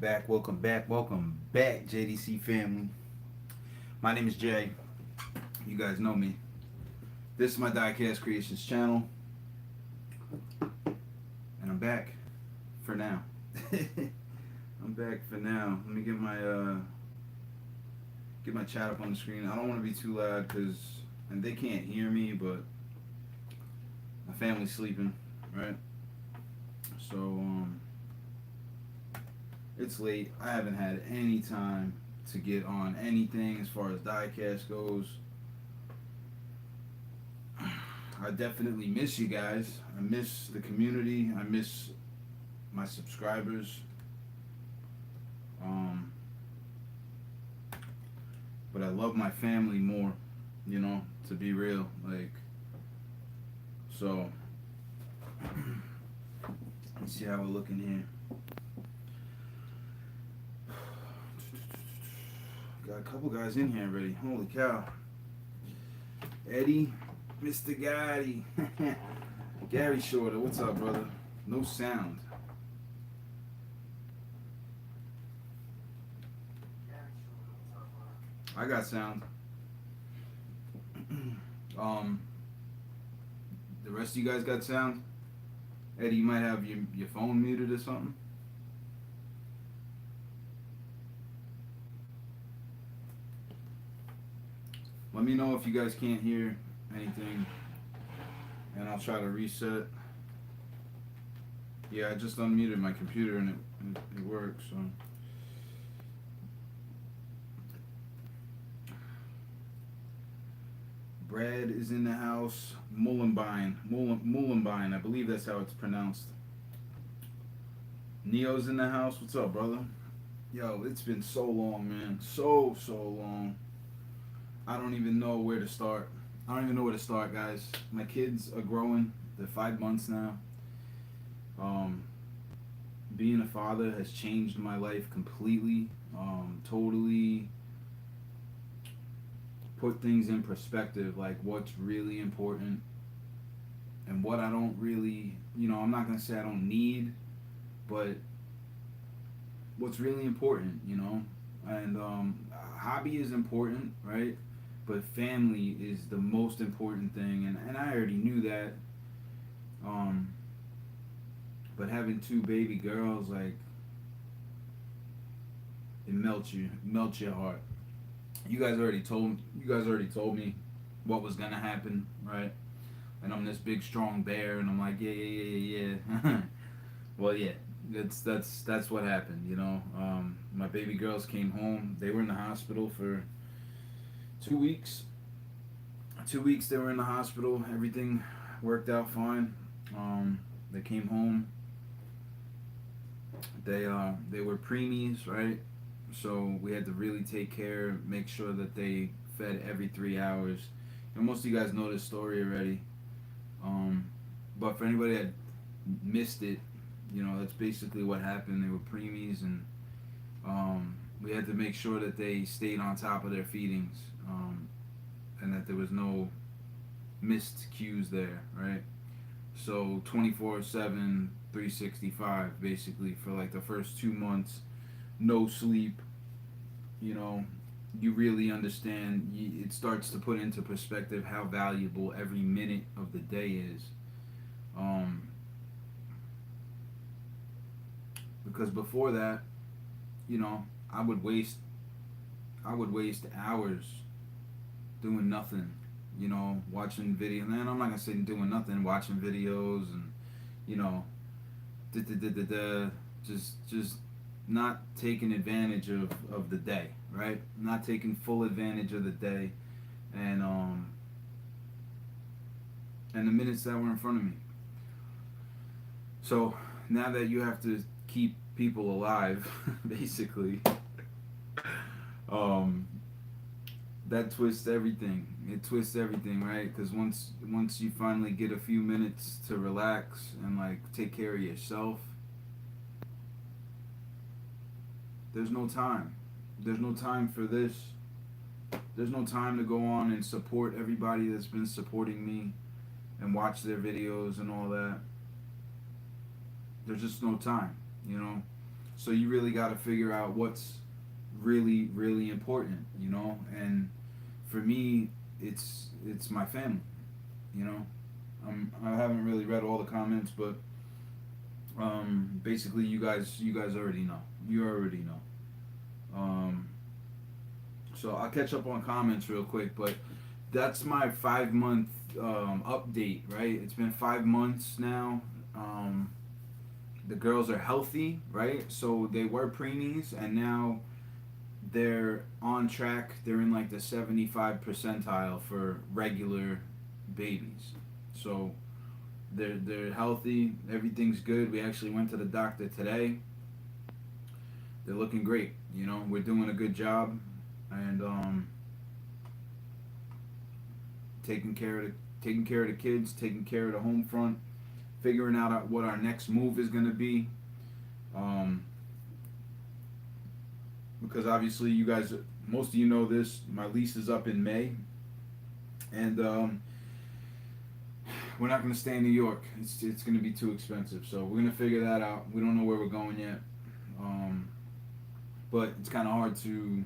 Welcome back, JDC family. My name is Jay. You guys know me. This is my Diecast Creations channel, and I'm back for now. I'm back for now. Let me get my chat up on the screen. I don't want to be too loud and they can't hear me, but my family's sleeping, right? So it's late. I haven't had any time to get on anything as far as Diecast goes. I definitely miss you guys. I miss the community. I miss my subscribers. But I love my family more, to be real. So, let's see how we're looking here. Got a couple guys in here already. Holy cow. Eddie, Mr. Gotti. Gary Shorter, what's up, brother? No sound. I got sound. The rest of you guys got sound? Eddie, you might have your phone muted or something. Let me know if you guys can't hear anything, and I'll try to reset. Yeah, I just unmuted my computer and it works. So. Brad is in the house. Mullenbein, I believe that's how it's pronounced. Neo's in the house. What's up, brother? Yo, it's been so long, man. So long. I don't even know where to start. Guys. My kids are growing. They're 5 months now. Being a father has changed my life completely. Totally put things in perspective, like what's really important and what I don't really, I'm not going to say I don't need, but what's really important, and hobby is important, right? But family is the most important thing, and I already knew that. But having two baby girls, like, it melts your heart. You guys already told me what was gonna happen, right? And I'm this big strong bear, and I'm like, yeah. Well, yeah, that's what happened, My baby girls came home. They were in the hospital for 2 weeks. 2 weeks they were in the hospital. Everything worked out fine. They came home. They were preemies, right? So we had to really take care, make sure that they fed every 3 hours. And most of you guys know this story already. But for anybody that missed it, that's basically what happened. They were preemies, and we had to make sure that they stayed on top of their feedings, and that there was no missed cues there, right? So 24/7, 365, basically, for like the first 2 months. No sleep, you really understand. It starts to put into perspective how valuable every minute of the day is. Because before that, I would waste hours doing nothing, watching video. And I'm not gonna say doing nothing, watching videos and, just not taking advantage of the day, right? Not taking full advantage of the day, and the minutes that were in front of me. So now that you have to keep people alive, basically, that twists everything. It twists everything, right? Because once you finally get a few minutes to relax and like take care of yourself, there's no time. There's no time for this. There's no time to go on and support everybody that's been supporting me and watch their videos and all that. There's just no time, So you really got to figure out what's really really important, you know. And for me, it's my family, you know. I haven't really read all the comments, but basically you guys already know. You already know. Um, so I'll catch up on comments real quick, but that's my 5 month update. Right, it's been 5 months now. Um, the girls are healthy, right? So they were preemies, and now they're on track. They're in like the 75 percentile for regular babies. So they're healthy. Everything's good. We actually went to the doctor today. They're looking great. You know, we're doing a good job, and taking care of the kids, taking care of the home front, figuring out what our next move is gonna be. Um, because obviously you guys, most of you know this. My lease is up in May, and we're not gonna stay in New York. It's gonna be too expensive. So we're gonna figure that out. We don't know where we're going yet. Um, but it's kind of hard to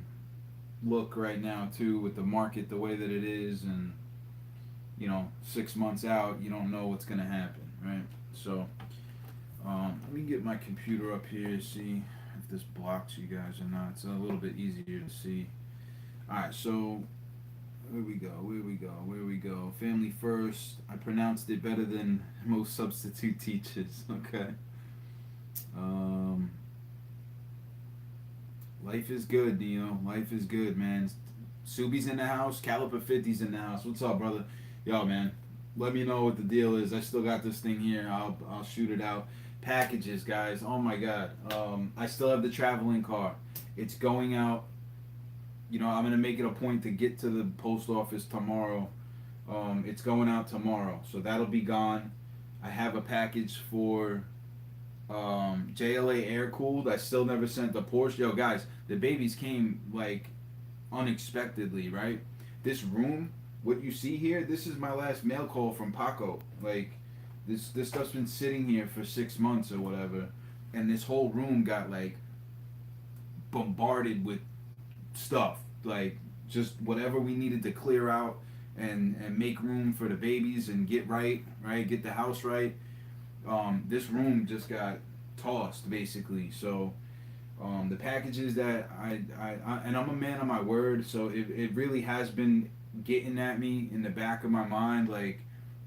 look right now too with the market the way that it is, and 6 months out you don't know what's gonna happen, right? So let me get my computer up here, see if this blocks you guys or not. It's a little bit easier to see. All right, so where we go. Family first. I pronounced it better than most substitute teachers. Okay. Um, Life is good, Dino. Life is good, man. Subi's in the house. Caliper 50's in the house. What's up, brother? Yo, man. Let me know what the deal is. I still got this thing here. I'll shoot it out. Packages, guys. Oh my God. I still have the traveling car. It's going out. I'm gonna make it a point to get to the post office tomorrow. It's going out tomorrow, so that'll be gone. I have a package for JLA air cooled. I still never sent the Porsche. Yo, guys, the babies came like unexpectedly, right? This room, what you see here, this is my last mail call from Paco. Like, this stuff's been sitting here for 6 months or whatever, and this whole room got like bombarded with stuff, like just whatever we needed to clear out and make room for the babies and get the house right. This room just got tossed basically. So the packages that I and I'm a man of my word, so it really has been getting at me in the back of my mind, like,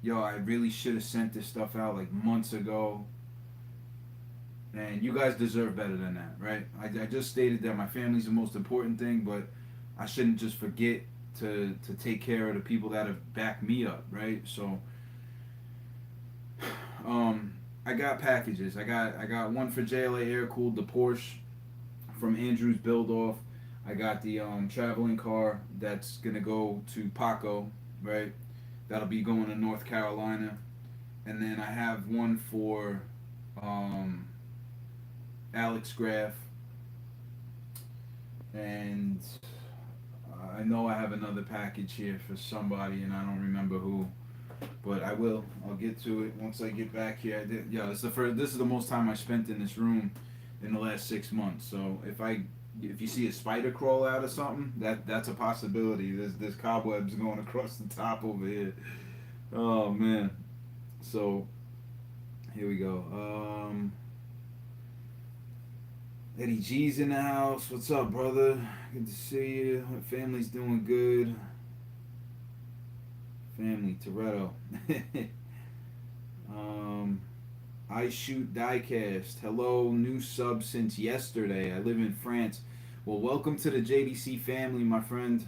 yo, I really should have sent this stuff out like months ago. And you guys deserve better than that, right? I just stated that my family's the most important thing, but I shouldn't just forget to take care of the people that have backed me up, right? So I got packages. I got one for JLA air cooled, the Porsche from Andrew's build off. I got the traveling car that's gonna go to Paco, right? That'll be going to North Carolina, and then I have one for Alex Graff, and I know I have another package here for somebody, and I don't remember who, but I will. I'll get to it once I get back here. This is the most time I spent in this room in the last 6 months. So if you see a spider crawl out or something, that's a possibility. There's cobwebs going across the top over here. Oh man. So here we go. Eddie G's in the house. What's up, brother? Good to see you. My family's doing good. Family, Toretto. I shoot Diecast. Hello, new sub since yesterday. I live in France. Well, welcome to the JDC family, my friend.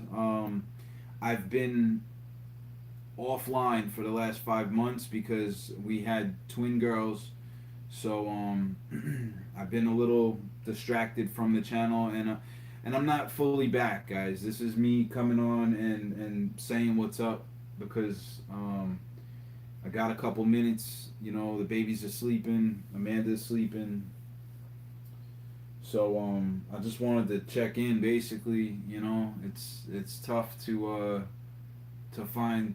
I've been offline for the last 5 months because we had twin girls. So I've been a little distracted from the channel, and I'm not fully back, guys. This is me coming on and saying what's up because I got a couple minutes. The babies are sleeping, Amanda's sleeping. So I just wanted to check in. Basically, it's tough to find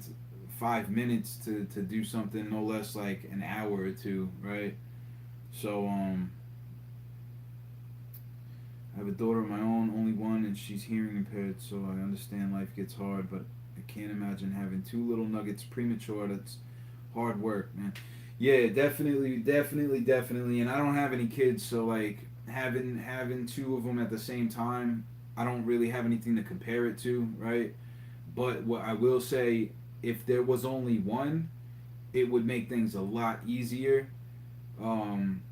5 minutes to do something no less like an hour or two, right? So I have a daughter of my own, only one, and she's hearing impaired, so I understand life gets hard, but I can't imagine having two little nuggets premature. That's hard work, man. Yeah, definitely, definitely, definitely. And I don't have any kids, so like having two of them at the same time, I don't really have anything to compare it to, right? But what I will say, if there was only one, it would make things a lot easier. Um,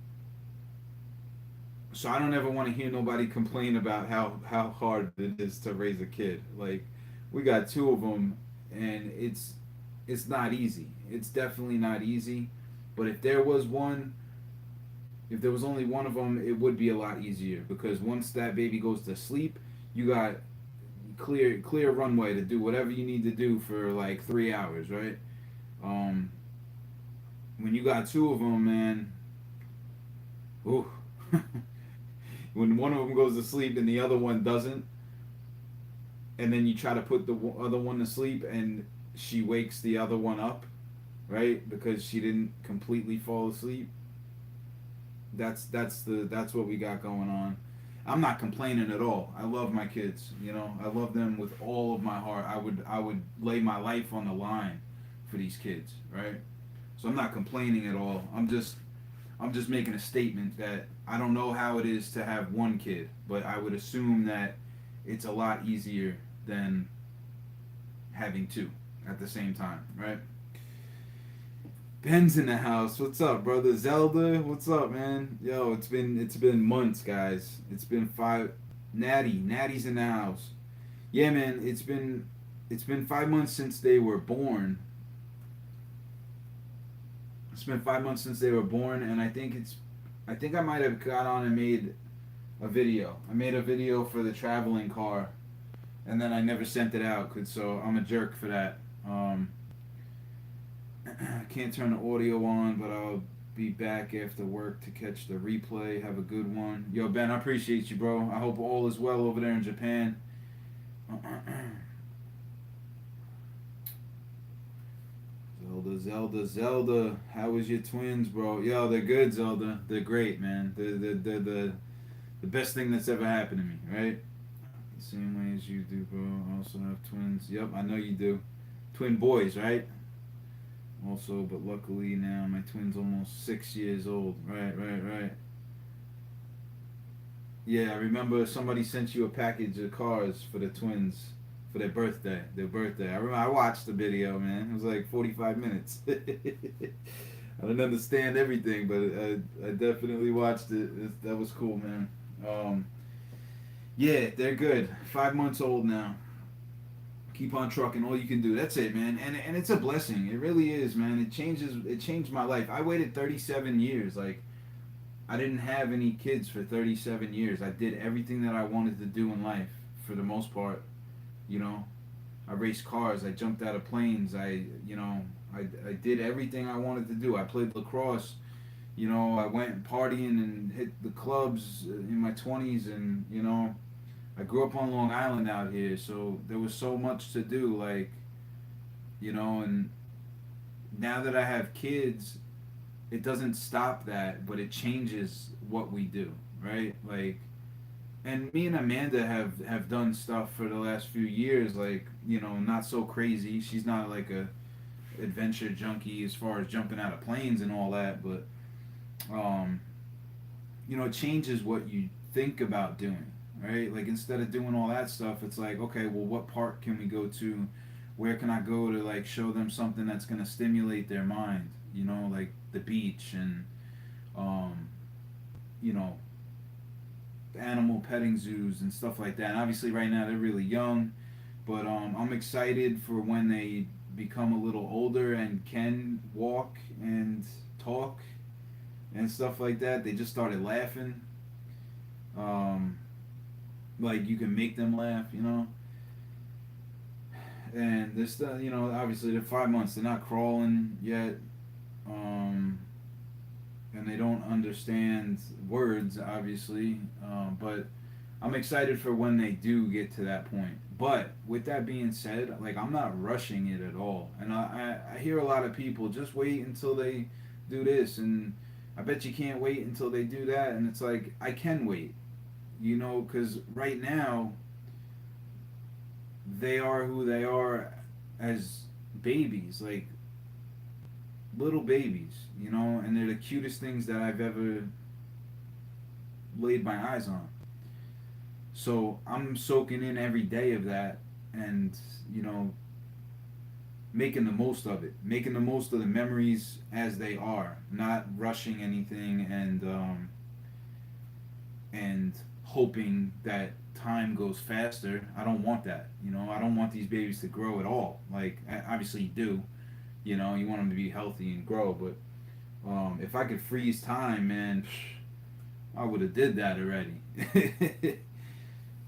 so I don't ever want to hear nobody complain about how hard it is to raise a kid. Like we got two of them, and it's not easy. It's definitely not easy. But if there was one, if there was only one of them, it would be a lot easier because once that baby goes to sleep, you got clear runway to do whatever you need to do for like 3 hours, right? Um, when you got two of them, man, ooh, when one of them goes to sleep and the other one doesn't, and then you try to put the other one to sleep and she wakes the other one up, right? Because she didn't completely fall asleep. That's what we got going on. I'm not complaining at all. I love my kids. You know, I love them with all of my heart. I would lay my life on the line for these kids, right? So I'm not complaining at all. I'm just making a statement that I don't know how it is to have one kid, but I would assume that it's a lot easier than having two at the same time, right? Ben's in the house. What's up, brother? Zelda, what's up, man? Yo, it's been months, guys. It's been five. Natty's in the house. Yeah, man. It's been 5 months since they were born. It's been 5 months since they were born, and I think I might have got on and made a video. I made a video for the traveling car, and then I never sent it out. So I'm a jerk for that. I can't turn the audio on, but I'll be back after work to catch the replay. Have a good one. Yo, Ben, I appreciate you, bro. I hope all is well over there in Japan. Zelda. How was your twins, bro? Yo, they're good, Zelda. They're great, man. They're the best thing that's ever happened to me, right? The same way as you do, bro. I also have twins. Yep, I know you do. Twin boys, right? Also, but luckily now my twin's almost 6 years old. Right. Yeah, I remember somebody sent you a package of cars for the twins for their birthday. I remember I watched the video, man. It was like 45 minutes. I didn't understand everything, but I definitely watched it. That was cool, man. Yeah, they're good. 5 months old now. Keep on trucking, all you can do. That's it, man. And it's a blessing. It really is, man. It changed my life. I waited 37 years. Like I didn't have any kids for 37 years. I did everything that I wanted to do in life for the most part, you know. I raced cars, I jumped out of planes, I did everything I wanted to do. I played lacrosse, I went partying and hit the clubs in my 20s, and I grew up on Long Island out here, so there was so much to do, like, and now that I have kids, it doesn't stop that, but it changes what we do, right? Like, and me and Amanda have done stuff for the last few years, like, not so crazy. She's not like a adventure junkie as far as jumping out of planes and all that, but, um, it changes what you think about doing, right? Like instead of doing all that stuff, it's like, okay, well, what park can we go to? Where can I go to like show them something that's gonna stimulate their mind? Like the beach and um, you know, animal petting zoos and stuff like that. And obviously, right now they're really young, but I'm excited for when they become a little older and can walk and talk and stuff like that. They just started laughing. Um, like you can make them laugh. And they're still, obviously they're 5 months. They're not crawling yet, um, and they don't understand words, obviously. But I'm excited for when they do get to that point. But with that being said, like I'm not rushing it at all. And I hear a lot of people just wait until they do this, and I bet you can't wait until they do that. And it's like I can wait. You know, because right now they are who they are as babies, like little babies, you know, and they're the cutest things that I've ever laid my eyes on. So I'm soaking in every day of that, and you know, making the most of it, making the most of the memories as they are, not rushing anything, and hoping that time goes faster. I don't want that. You know, I don't want these babies to grow at all. Like, obviously you do. You know, you want them to be healthy and grow, but if I could freeze time, man, I would have did that already.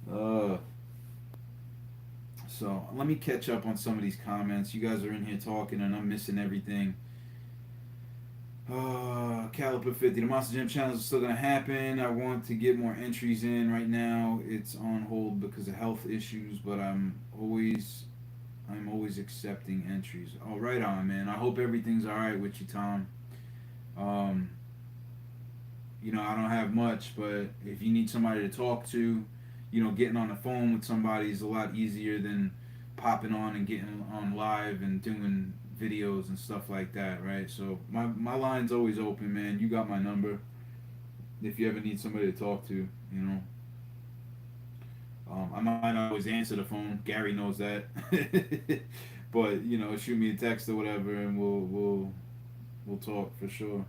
uh, so let me catch up on some of these comments. You guys are in here talking, and I'm missing everything. Caliper 50. The Monster Jam challenge is still gonna happen. I want to get more entries in. Right now, it's on hold because of health issues, but I'm always accepting entries. Oh, right on, man. I hope everything's all right with you, Tom. Um, you know, I don't have much, but if you need somebody to talk to, you know, getting on the phone with somebody is a lot easier than popping on and getting on live and doing videos and stuff like that, right? So my line's always open, man. You got my number. If you ever need somebody to talk to, you know. I might not always answer the phone. Gary knows that. But you know, shoot me a text or whatever, and we'll talk for sure.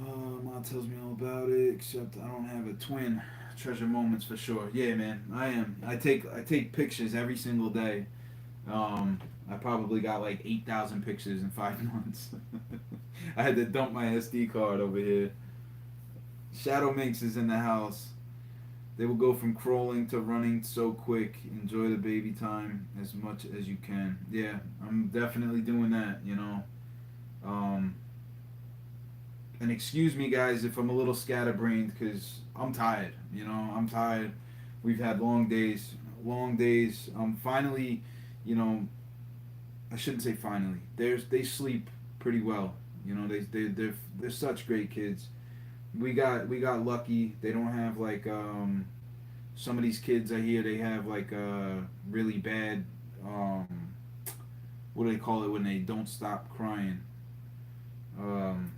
Mom tells me all about it, except I don't have a twin. Treasure moments for sure. Yeah, man, I am. I take pictures every single day. I probably got like 8,000 pictures in 5 months. I had to dump my SD card over here. Shadow Minx is in the house. They will go from crawling to running so quick. Enjoy the baby time as much as you can. Yeah, I'm definitely doing that. You know. Um, and excuse me, guys, if I'm a little scatterbrained because I'm tired. You know, I'm tired. We've had long days. Long days. Finally, you know, I shouldn't say finally. They sleep pretty well. You know, they're such great kids. We got lucky. They don't have like some of these kids I hear they have like really bad um what do they call it when they don't stop crying? Um,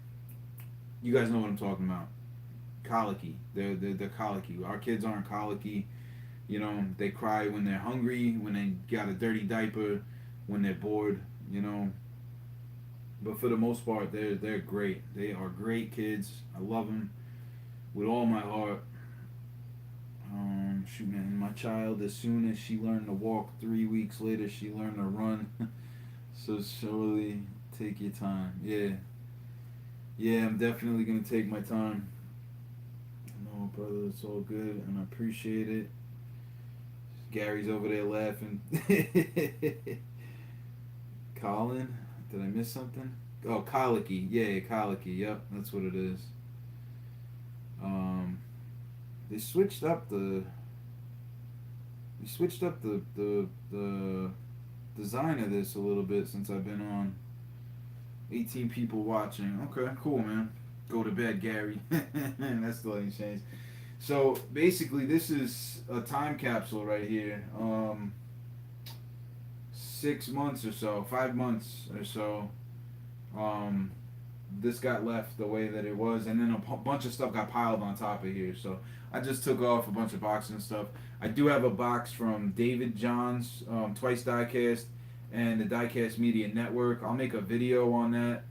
you guys know what I'm talking about. Colicky. They're colicky. Our kids aren't colicky. You know, they cry when they're hungry, when they got a dirty diaper, when they're bored. You know, but for the most part, they're great. They are great kids. I love them with all my heart. Shoot, man, my child, as soon as she learned to walk, 3 weeks later, she learned to run. So surely take your time. Yeah. Yeah, I'm definitely going to take my time. No, brother, it's all good, and I appreciate it. Gary's over there laughing. Colin? Did I miss something? Oh, colicky. Yeah, colicky. Yep, that's what it is. Um, they switched up the we switched up the design of this a little bit since I've been on. 18 people watching. Okay, cool, man. Go to bed, Gary. That still ain't changed. So basically, this is a time capsule right here. 6 months or so, 5 months or so. Um, this got left the way that it was, and then a bunch of stuff got piled on top of here. So I just took off a bunch of boxes and stuff. I do have a box from David Johns, Twice Diecast, and the Diecast Media Network. I'll make a video on that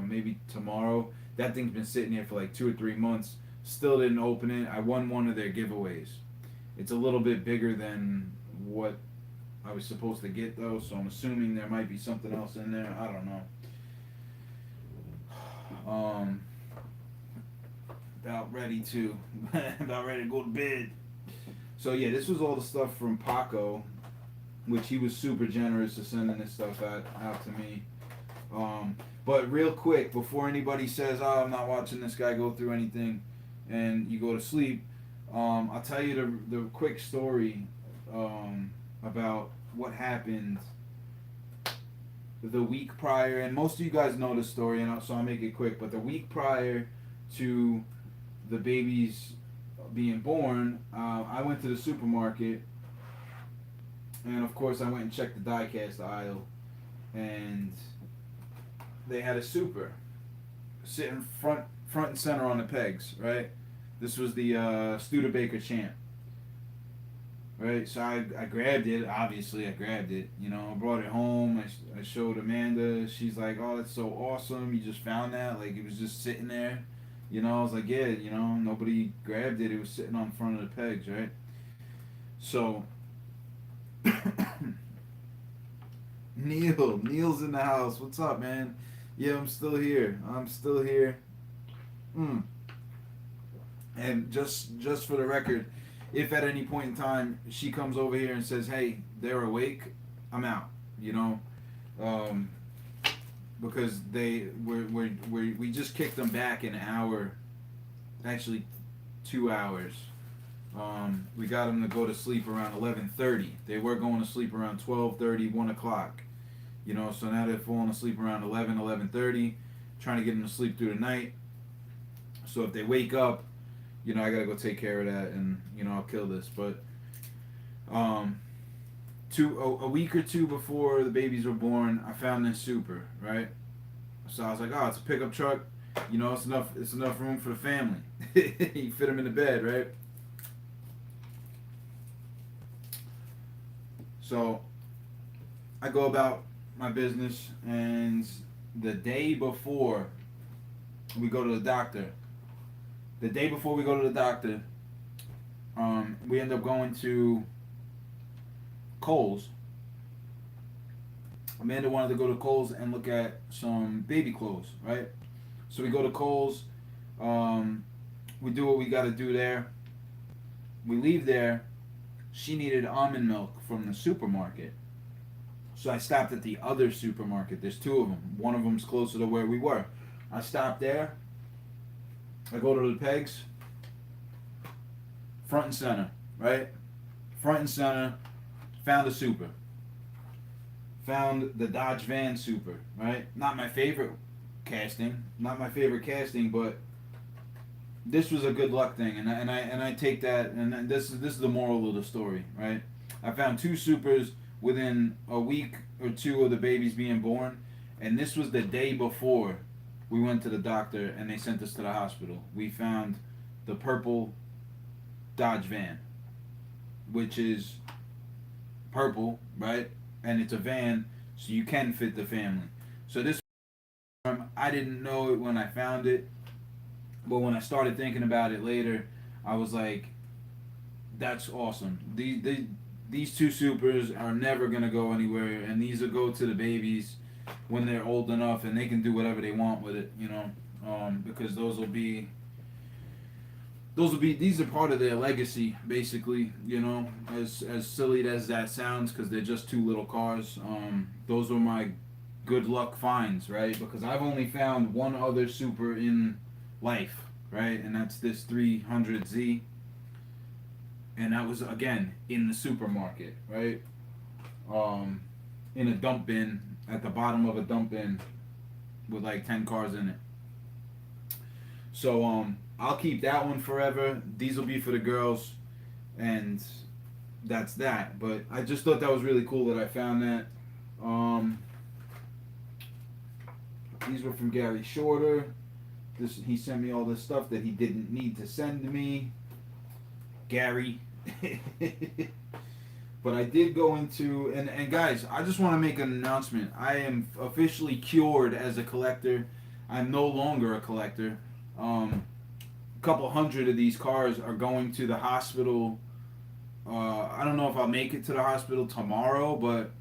maybe tomorrow. That thing's been sitting here for like 2 or 3 months. Still didn't open it. I won one of their giveaways. It's a little bit bigger than what I was supposed to get though, so I'm assuming there might be something else in there. I don't know. Um, about ready to about ready to go to bed. So yeah, this was all the stuff from Paco, which he was super generous to sending this stuff out to me. But real quick, before anybody says, "Oh, I'm not watching this guy go through anything," and you go to sleep, I'll tell you the quick story about what happened the week prior, and most of you guys know the story, and so I'll make it quick. But the week prior to the baby's being born, I went to the supermarket, and of course I went and checked the diecast aisle, and they had a super sitting front and center on the pegs, right? This was the Studebaker Champ, right? So I grabbed it. Obviously, I grabbed it. You know, I brought it home. I showed Amanda. She's like, "Oh, that's so awesome! You just found that? Like it was just sitting there." You know, I was like, "Yeah, you know, nobody grabbed it. It was sitting on front of the pegs, right?" So Neil's in the house. What's up, man? Yeah, I'm still here. I'm still here. Mm. And just for the record, if at any point in time she comes over here and says, "Hey, they're awake," I'm out. You know, um, because we just kicked them back an hour, actually 2 hours. We got them to go to sleep around 11:30. They were going to sleep around 12:30, 1 o'clock. You know, so now they're falling asleep around 11:30, trying to get them to sleep through the night. So if they wake up, you know, I gotta go take care of that, and you know, I'll kill this. But um, a week or two before the babies were born, I found this super, right? So I was like, oh, it's a pickup truck. You know, it's enough room for the family. You fit them in the bed, right? So I go about my business, and the day before we go to the doctor, we end up going to Kohl's. Amanda wanted to go to Kohl's and look at some baby clothes, right? So we go to Kohl's. We do what we got to do there. We leave there. She needed almond milk from the supermarket. So I stopped at the other supermarket. There's two of them. One of them's closer to where we were. I stopped there. I go to the pegs. Front and center, right? Front and center. Found a super. Found the Dodge Van Super, right? Not my favorite casting. Not my favorite casting, but this was a good luck thing, and I take that, and this is the moral of the story, right? I found two supers within a week or two of the babies being born, and this was the day before we went to the doctor and they sent us to the hospital. We found the purple Dodge Van, which is purple, right? And it's a van, so you can fit the family. So this, I didn't know it when I found it, but when I started thinking about it later, I was like, that's awesome. These two supers are never going to go anywhere, and these will go to the babies when they're old enough, and they can do whatever they want with it, you know, because these are part of their legacy, basically, you know, as silly as that sounds, because they're just two little cars. Those were my good luck finds, right? Because I've only found one other super in life, right? And that's this 300Z. And that was, again, in the supermarket, right? In a dump bin, at the bottom of a dump bin with like 10 cars in it. So, I'll keep that one forever. These will be for the girls, and that's that. But I just thought that was really cool that I found that. These were from Gary Shorter. He sent me all this stuff that he didn't need to send to me. Gary. But I did go into, and guys, I just want to make an announcement. I am officially cured as a collector. I'm no longer a collector. A couple hundred of these cars are going to the hospital. I don't know if I'll make it to the hospital tomorrow, but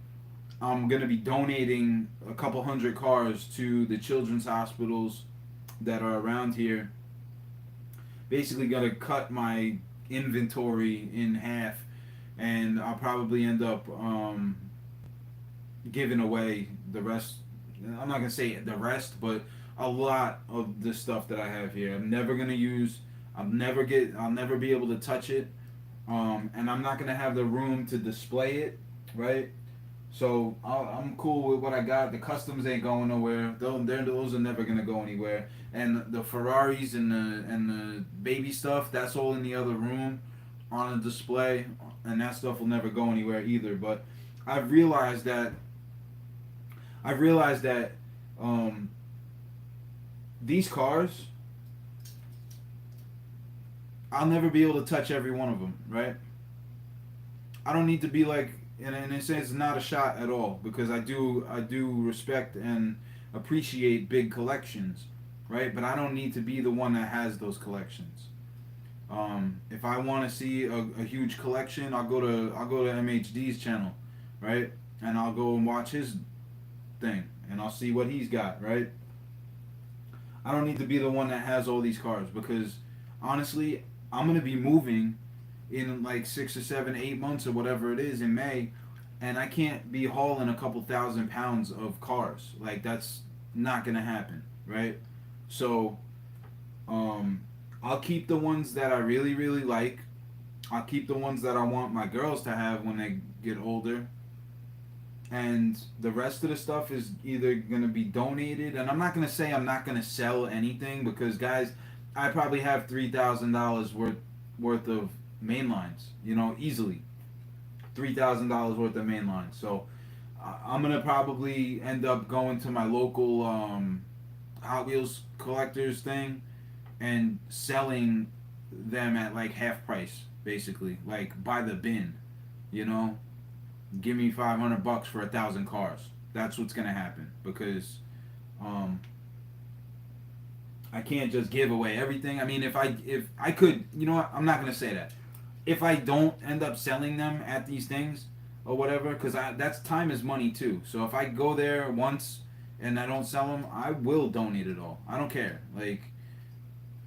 I'm going to be donating a couple hundred cars to the children's hospitals that are around here. Basically going to cut my inventory in half, and I'll probably end up giving away the rest. I'm not going to say the rest, but a lot of the stuff that I have here I'm never gonna use. I'll never be able to touch it, and I'm not gonna have the room to display it, right? So I'm cool with what I got. The customs ain't going nowhere. Those are never gonna go anywhere. And the Ferraris and the baby stuff, that's all in the other room, on a display, and that stuff will never go anywhere either. But I've realized that I've realized that um, these cars, I'll never be able to touch every one of them. Right? I don't need to be like, and it says not a shot at all, because I do respect and appreciate big collections, right? But I don't need to be the one that has those collections. If I want to see a huge collection, I'll go to MHD's channel, right? And I'll go and watch his thing, and I'll see what he's got, right? I don't need to be the one that has all these cars, because honestly, I'm gonna be moving in like 6 or 7, 8 months or whatever it is in May, and I can't be hauling a couple thousand pounds of cars. Like, that's not gonna happen, right? So, um, I'll keep the ones that I really really like. I'll keep the ones that I want my girls to have when they get older, and the rest of the stuff is either going to be donated. And I'm not going to say I'm not going to sell anything, because guys, I probably have $3,000 worth of main lines, easily $3,000 worth of main lines. So I'm going to probably end up going to my local Hot Wheels collectors thing and selling them at like half price, basically, like by the bin, you know give me $500 for 1,000 cars. That's what's gonna happen, because um, I can't just give away everything. I mean, if I could, you know what? I'm not gonna say that. If I don't end up selling them at these things or whatever, because that's time is money too. So if I go there once and I don't sell them, I will donate it all. I don't care. Like,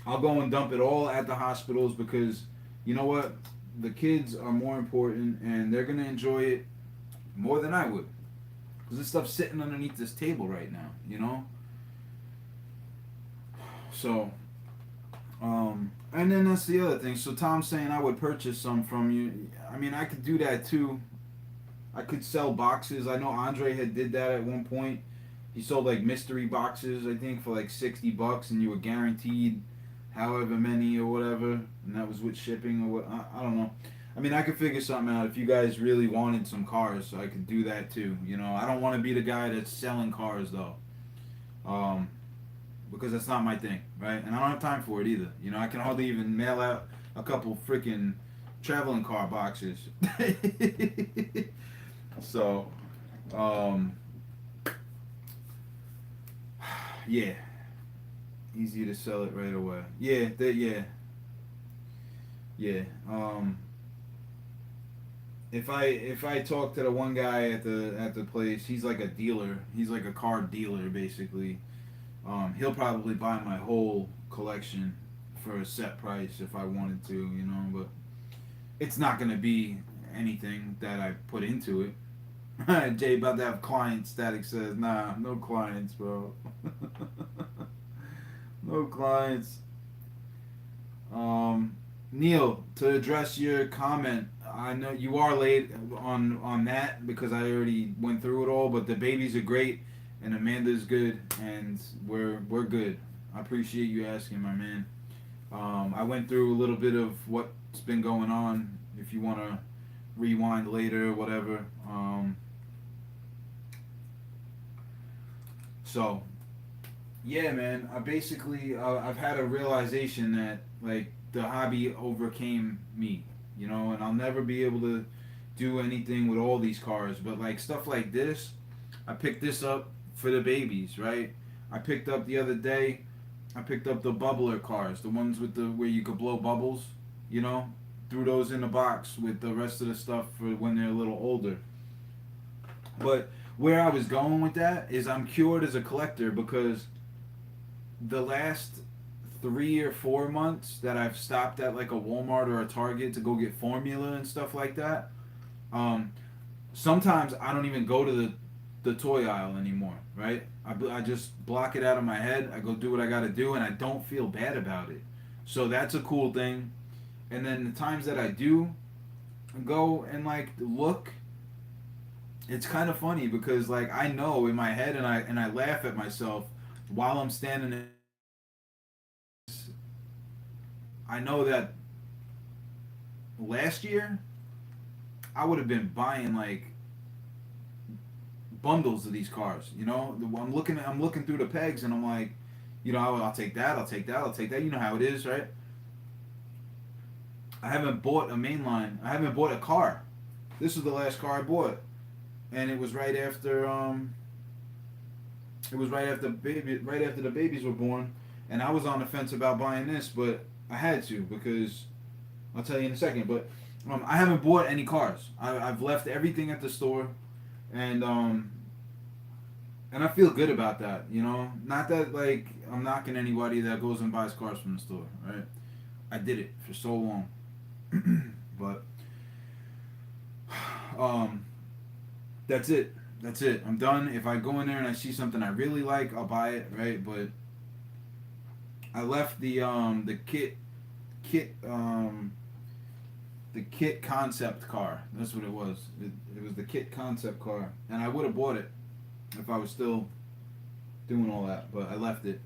I'll go and dump it all at the hospitals, because you know what? The kids are more important, and they're gonna enjoy it more than I would, because this stuff's sitting underneath this table right now. So, and then that's the other thing. So Tom's saying I would purchase some from you. I mean, I could do that too. I could sell boxes. I know Andre had did that at one point. He sold like mystery boxes, I think, for like $60, and you were guaranteed however many or whatever, and that was with shipping or what. I don't know. I mean, I could figure something out if you guys really wanted some cars, so I could do that too. I don't want to be the guy that's selling cars though, because that's not my thing, right? And I don't have time for it either. I can hardly even mail out a couple freaking traveling car boxes. So, um, yeah, easy to sell it right away. Yeah. If I talk to the one guy at the place, he's like a dealer. He's like a car dealer basically. He'll probably buy my whole collection for a set price if I wanted to, but it's not gonna be anything that I put into it. Jay about to have client static says, nah, no clients, bro. No clients. Neil, to address your comment, I know you are late on that, because I already went through it all. But the babies are great, and Amanda's good, and we're good. I appreciate you asking, my man. I went through a little bit of what's been going on. If you want to rewind later, whatever. So yeah, man. I've had a realization that, like, the hobby overcame me, and I'll never be able to do anything with all these cars. But like stuff like this, I picked this up for the babies, right? I picked up the other day. I picked up the bubbler cars, the ones with the where you could blow bubbles, you know. Threw those in the box with the rest of the stuff for when they're a little older. But where I was going with that is I'm cured as a collector, because the last 3 or 4 months that I've stopped at like a Walmart or a Target to go get formula and stuff like that, um, sometimes I don't even go to the toy aisle anymore, right? I just block it out of my head. I go do what I got to do, and I don't feel bad about it. So that's a cool thing. And then the times that I do go and like look it's kind of funny because like I know in my head and I laugh at myself while I'm standing in. I know that last year I would have been buying like bundles of these cars. You know, I'm looking through the pegs, and I'm like, you know, I'll take that, I'll take that, I'll take that. You know how it is, right? I haven't bought a mainline. I haven't bought a car. This was the last car I bought, and it was right after it was right after the babies were born, and I was on the fence about buying this, but I had to because I'll tell you in a second. But I haven't bought any cars. I've left everything at the store, and and I feel good about that. You know, not that like I'm knocking anybody that goes and buys cars from the store. Right? I did it for so long, but um, that's it. That's it. I'm done. If I go in there and I see something I really like, I'll buy it. Right? But I left the kit the kit concept car. That's what it was. It was the kit concept car, and I would have bought it if I was still doing all that, but I left it.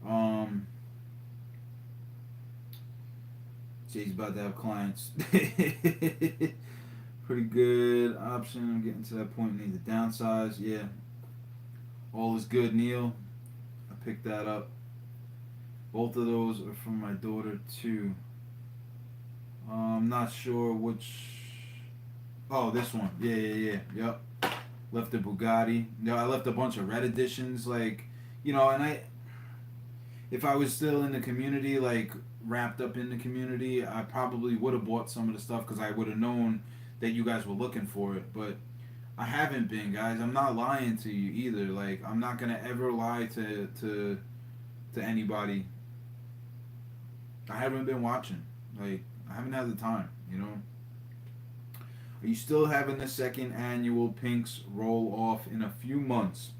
Um, Jay's about to have clients. Pretty good option. I'm getting to that point. Need to downsize. Yeah, all is good, Neil. I picked that up. Both of those are from my daughter too. I'm not sure which. Oh, this one. Yeah, yeah, yeah. Yep. Left the Bugatti. No, I left a bunch of red editions. Like, you know, and if I was still in the community, like wrapped up in the community, I probably would have bought some of the stuff because I would have known that you guys were looking for it. But I haven't been, guys. I'm not lying to you either. Like, I'm not gonna ever lie to anybody. I haven't been watching. Like, I haven't had the time. You know. Are you still having the second annual Pinks roll off in a few months?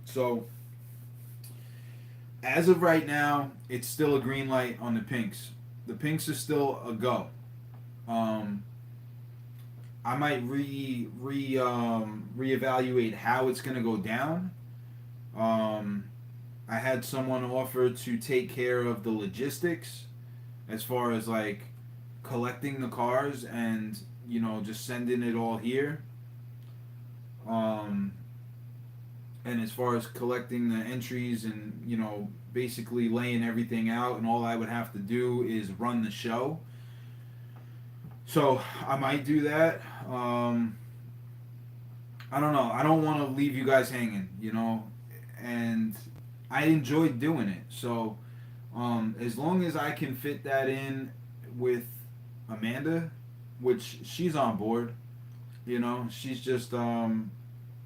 So, as of right now, it's still a green light on the Pinks. The Pinks are still a go. Um, I might reevaluate how it's gonna go down. Um, I had someone offer to take care of the logistics, as far as like collecting the cars and just sending it all here. Um, and as far as collecting the entries and basically laying everything out, and all I would have to do is run the show. So I might do that. I don't know. I don't want to leave you guys hanging, and I enjoyed doing it. So as long as I can fit that in with Amanda, which she's on board, she's just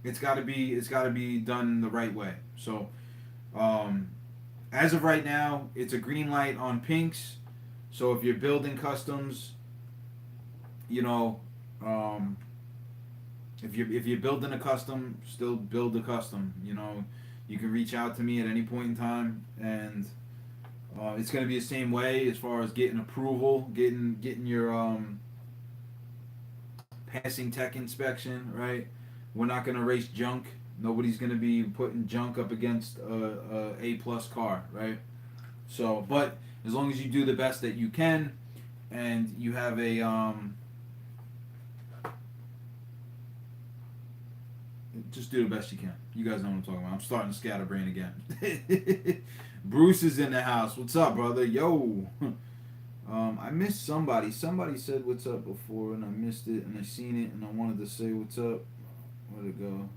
it's got to be done the right way. So um, as of right now, it's a green light on Pinks. So if you're building customs, you know, um, if you're building a custom, still build a custom. You can reach out to me at any point in time, and it's going to be the same way as far as getting approval, getting your passing tech inspection, right? We're not going to race junk. Nobody's going to be putting junk up against a plus car, right? So, but as long as you do the best that you can, and you have a just do the best you can. You guys know what I'm talking about. I'm starting to scatterbrain again. Bruce is in the house. What's up, brother? Yo. I missed somebody. Somebody said what's up before, and I missed it, and I seen it, and I wanted to say what's up. Where'd it go?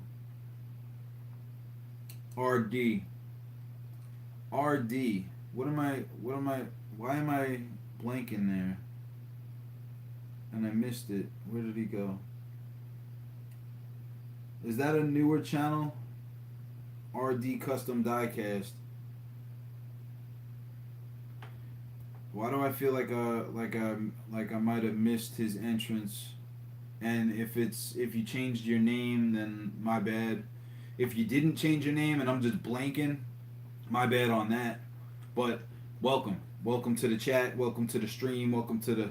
RD. RD. Why am I blanking there? And I missed it. Where did he go? Is that a newer channel? RD Custom Diecast. Why do I feel like I might have missed his entrance? And if you changed your name, then my bad. If you didn't change your name and I'm just blanking, my bad on that. But welcome to the chat. Welcome to the stream. Welcome to the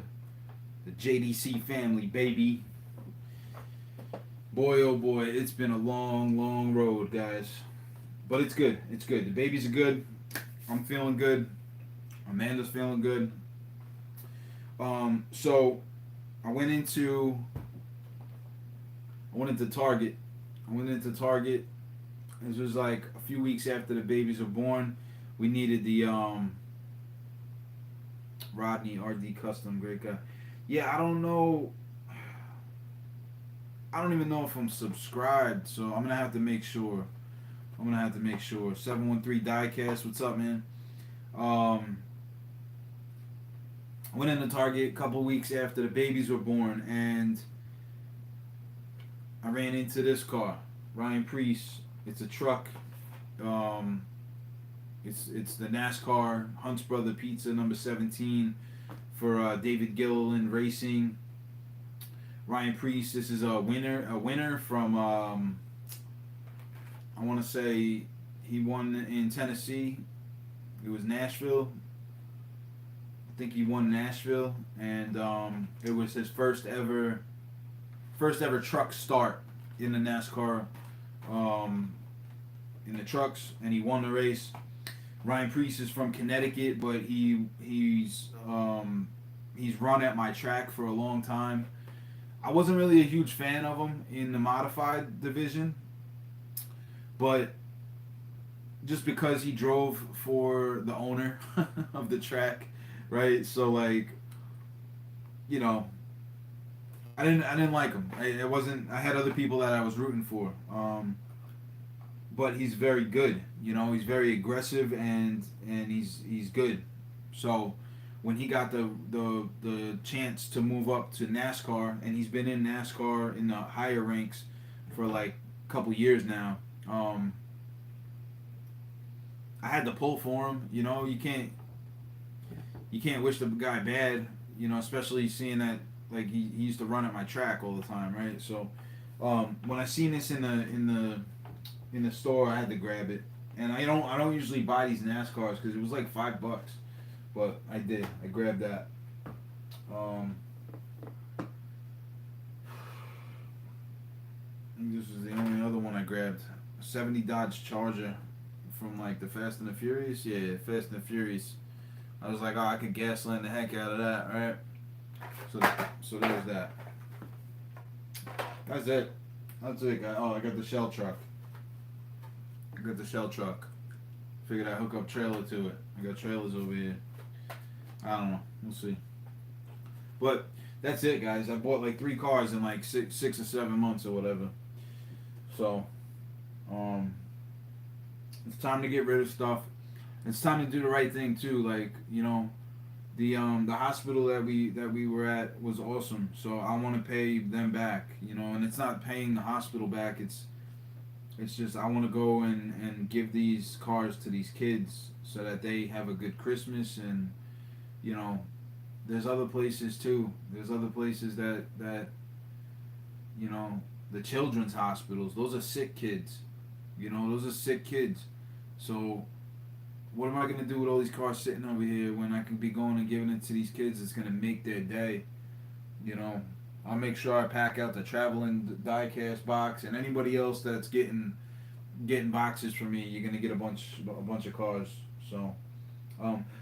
JDC family, baby. Boy, oh boy, it's been a long, long road, guys. But it's good. It's good. The babies are good. I'm feeling good. Amanda's feeling good. So I went into I went into Target. I went into Target. This was like a few weeks after the babies were born. We needed the Rodney RD Custom, great guy. Yeah, I don't know. I don't even know if I'm subscribed, so I'm gonna have to make sure. I'm gonna have to make sure. 713 Diecast, what's up, man? Um, went into Target a couple weeks after the babies were born, and I ran into this car, Ryan Priest. It's a truck. Um, it's the NASCAR Hunts Brother Pizza number 17 for David Gilliland Racing. Ryan Priest. This is a winner from I want to say he won in Tennessee. It was Nashville. I think he won Nashville, and it was his first ever truck start in the NASCAR, in the trucks, and he won the race. Ryan Priest is from Connecticut, but he's run at my track for a long time. I wasn't really a huge fan of him in the modified division, but just because he drove for the owner of the track, right? So like, you know, I didn't like him. It wasn't. I had other people that I was rooting for. But he's very good. You know, he's very aggressive and he's good. So when he got the chance to move up to NASCAR, and he's been in NASCAR in the higher ranks for like a couple years now. I had to pull for him. You know, you can't wish the guy bad. You know, especially seeing that like he used to run at my track all the time, right? So when I seen this in the store, I had to grab it. And I don't usually buy these NASCARs because it was like $5, but I did. I grabbed that. I think this was the only other one I grabbed. A 70 Dodge Charger from like the Fast and the Furious. Yeah, Fast and the Furious. I was like, oh, I could gaslight the heck out of that, right? So there's that. That's it. That's it, guys. Oh, I got the shell truck. Figured I'd hook up trailer to it. I got trailers over here. I don't know. We'll see. But that's it, guys. I bought like 3 cars in like six or 7 months or whatever. So, it's time to get rid of stuff. It's time to do the right thing too. Like, you know, the hospital that we were at was awesome. So I want to pay them back. You know, and it's not paying the hospital back. It's just I want to go and give these cars to these kids so that they have a good Christmas. And you know, there's other places too. There's other places that you know, the children's hospitals. Those are sick kids. You know, those are sick kids. So what am I gonna do with all these cars sitting over here when I can be going and giving it to these kids? It's gonna make their day. You know, I'll make sure I pack out the traveling diecast box, and anybody else that's getting boxes from me, you're gonna get a bunch of cars. So,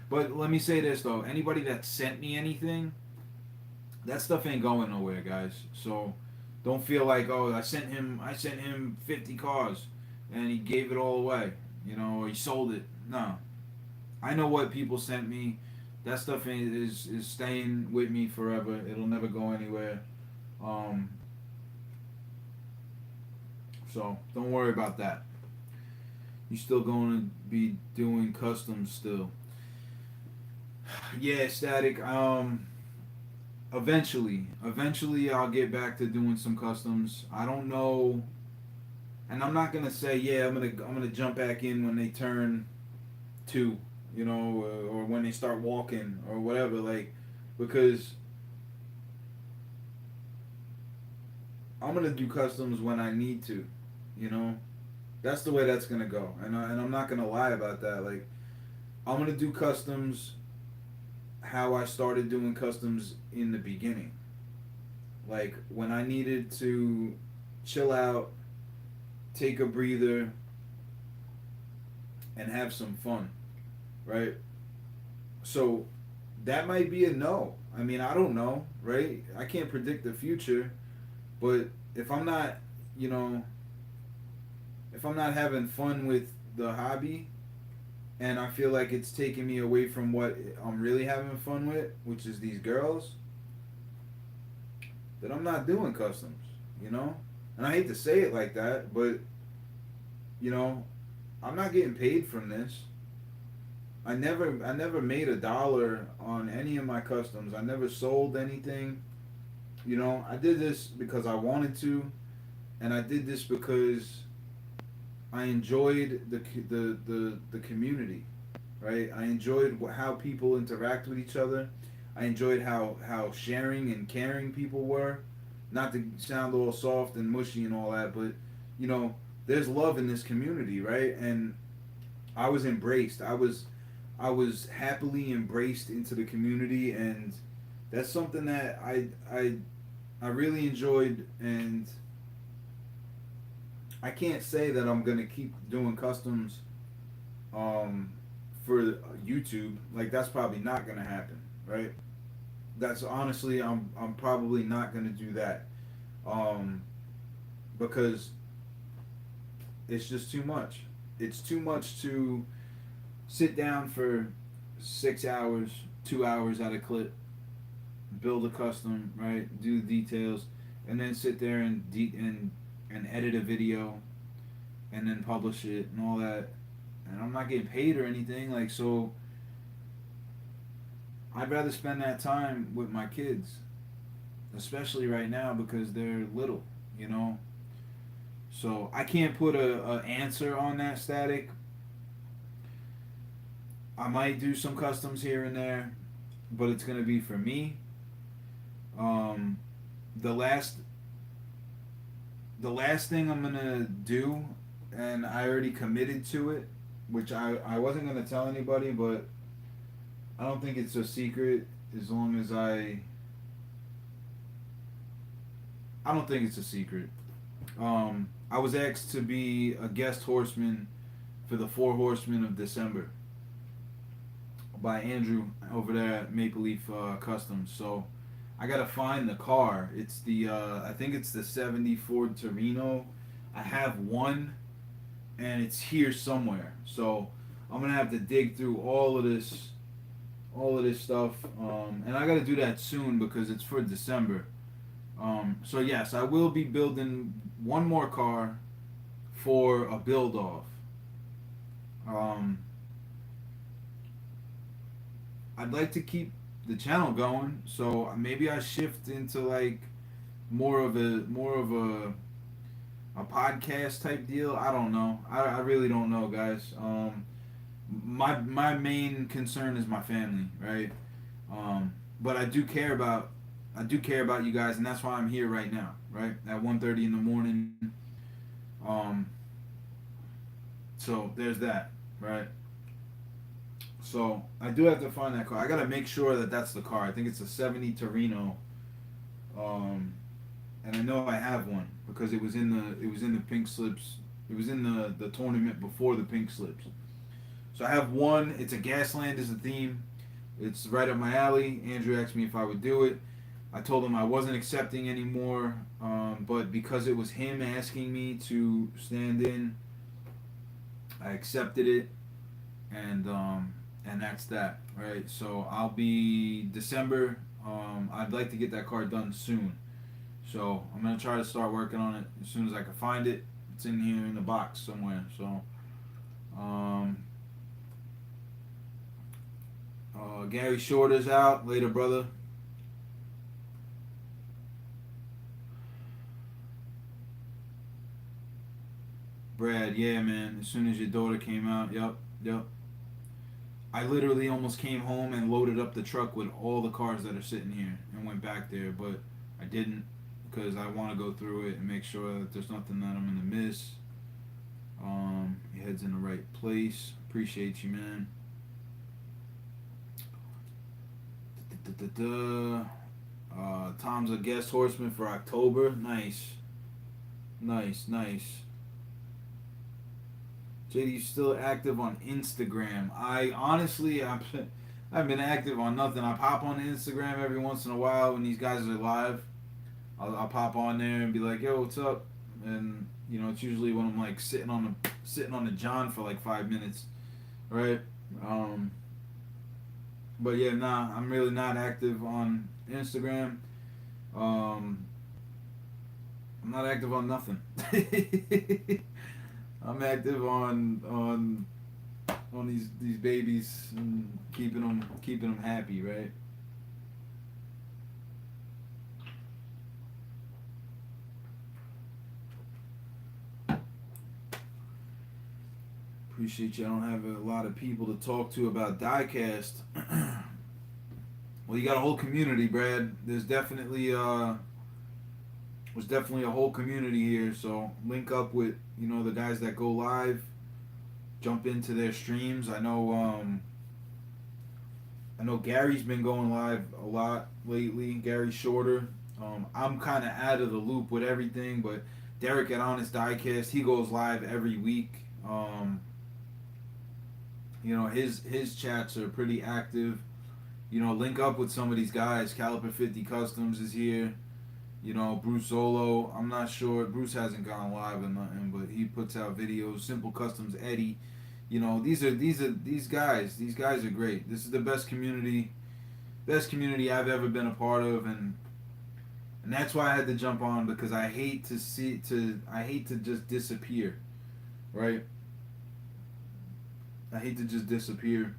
but let me say this though: anybody that sent me anything, that stuff ain't going nowhere, guys. So, don't feel like, oh, I sent him 50 cars, and he gave it all away. You know, or he sold it. No, I know what people sent me. That stuff is staying with me forever. It'll never go anywhere. So don't worry about that. You're still going to be doing customs still. Yeah, Static. Eventually, I'll get back to doing some customs. I don't know, and I'm not gonna say yeah. I'm gonna jump back in when they turn 2, you know, or when they start walking or whatever, like, because I'm gonna do customs when I need to, you know. That's the way that's gonna go, and I'm not gonna lie about that. Like, I'm gonna do customs how I started doing customs in the beginning. Like when I needed to chill out, take a breather, and have some fun, right? So that might be a no. I mean, I don't know, right? I can't predict the future, but if I'm not, you know, if I'm not having fun with the hobby and I feel like it's taking me away from what I'm really having fun with, which is these girls, then I'm not doing customs, you know? And I hate to say it like that, but, you know, I'm not getting paid from this. I never made a dollar on any of my customs. I never sold anything. You know, I did this because I wanted to, and I did this because I enjoyed the community, right? I enjoyed how people interact with each other. I enjoyed how sharing and caring people were. Not to sound all soft and mushy and all that, but you know, there's love in this community, right? And I was embraced. I was happily embraced into the community, and that's something that I really enjoyed. And I can't say that I'm gonna keep doing customs um, for YouTube. Like that's probably not gonna happen, right? That's honestly, I'm probably not gonna do that um, because it's just too much. It's too much to sit down for 6 hours, 2 hours at a clip, build a custom, right? Do the details, and then sit there and edit a video, and then publish it and all that. And I'm not getting paid or anything, like so. I'd rather spend that time with my kids, especially right now because they're little, you know. So I can't put a answer on that, Static. I might do some customs here and there, but it's gonna be for me. Um, the last the last thing I'm gonna do, and I already committed to it, which I wasn't gonna tell anybody, but I don't think it's a secret as long as I don't think it's a secret. I was asked to be a guest horseman for the Four Horsemen of December by Andrew over there at Maple Leaf Customs. So I gotta find the car. It's the I think it's the '70 Ford Torino. I have one, and it's here somewhere. So I'm gonna have to dig through all of this stuff, and I gotta do that soon because it's for December. So yes, I will be building one more car for a build off. Um, I'd like to keep the channel going, so maybe I shift into like more of a podcast type deal. I don't know. I really don't know, guys. My main concern is my family, right? But I do care about you guys, and that's why I'm here right now, right at 1:30 in the morning. Um, so there's that, right? So I do have to find that car. I gotta make sure that that's the car. I think it's a '70 Torino, um, and I know I have one because it was in the pink slips. It was in the tournament before the pink slips. So I have one. It's a Gasland is the theme. It's right up my alley. Andrew asked me if I would do it. I told him I wasn't accepting anymore, but because it was him asking me to stand in, I accepted it, and that's that, right? So I'll be December. I'd like to get that card done soon, so I'm gonna try to start working on it as soon as I can find it. It's in here in the box somewhere. So, um, Gary Shorter's out later, brother. Brad, yeah, man. As soon as your daughter came out, yep, yep. I literally almost came home and loaded up the truck with all the cars that are sitting here and went back there, but I didn't because I want to go through it and make sure that there's nothing that I'm gonna miss. Your head's in the right place. Appreciate you, man. Tom's a guest horseman for October. Nice, Nice, nice. JD, you still active on Instagram? I honestly, I've been active on nothing. I pop on Instagram every once in a while when these guys are live. I'll pop on there and be like, "Yo, what's up?" And it's usually when I'm like sitting on the John for like 5 minutes, right? Um, but yeah, nah, I'm really not active on Instagram. Um, I'm not active on nothing. I'm active on these babies and keeping them happy, right? Appreciate you. I don't have a lot of people to talk to about Diecast. Well, you got a whole community, Brad. There's definitely a whole community here. So link up with the guys that go live. Jump into their streams. I know Gary's been going live a lot lately. Gary Shorter. I'm kind of out of the loop with everything, but Derek at Honest Diecast, he goes live every week. His chats are pretty active. Link up with some of these guys. Caliper 50 Customs is here. Bruce Solo. I'm not sure. Bruce hasn't gone live or nothing, but he puts out videos. Simple Customs Eddie. These guys. These guys are great. This is the best community I've ever been a part of, and that's why I had to jump on, because I hate to just disappear, right? I hate to just disappear.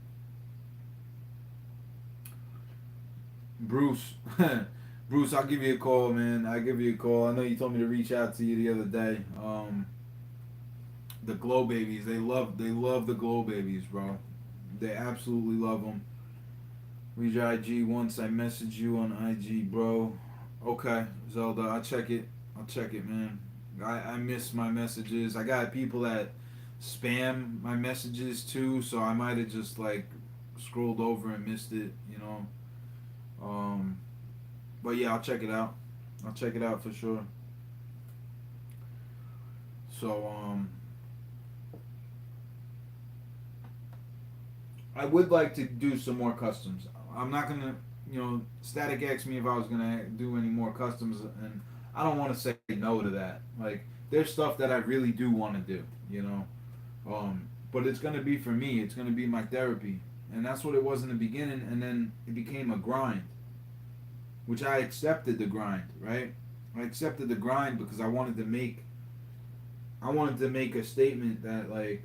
Bruce, Bruce, I'll give you a call, man. I'll give you a call. I know you told me to reach out to you the other day. The Glow Babies, they love the Glow Babies, bro. They absolutely love them. Read your IG once I message you on IG, bro. Okay, Zelda, I'll check it, man. I miss my messages. I got people that spam my messages too, so I might have just like scrolled over and missed it. Um, but yeah, I'll check it out. I'll check it out for sure. So I would like to do some more customs. I'm not gonna, Static asked me if I was gonna do any more customs, and I don't want to say no to that. Like, there's stuff that I really do want to do, but it's gonna be for me. It's gonna be my therapy, and that's what it was in the beginning, and then it became a grind, which I accepted the grind, right? I accepted the grind because I wanted to make a statement that, like,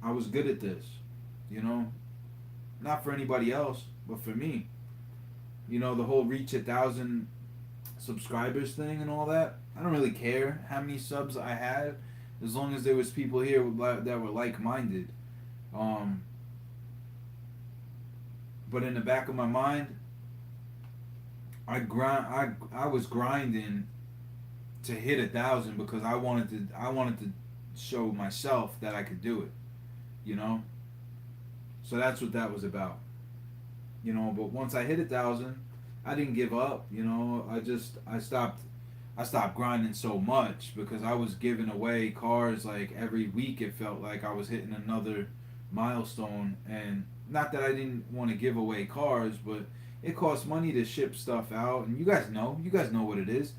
I was good at this, you know, not for anybody else, but for me. The whole reach 1,000 subscribers thing and all that. I don't really care how many subs I had, as long as there was people here that were like minded. Um, but in the back of my mind, I was grinding to hit 1,000 because I wanted to show myself that I could do it. You know, so that's what that was about. But once I hit 1,000, I didn't give up. I stopped grinding so much because I was giving away cars like every week. It felt like I was hitting another milestone, and not that I didn't want to give away cars, but it costs money to ship stuff out, and you guys know what it is.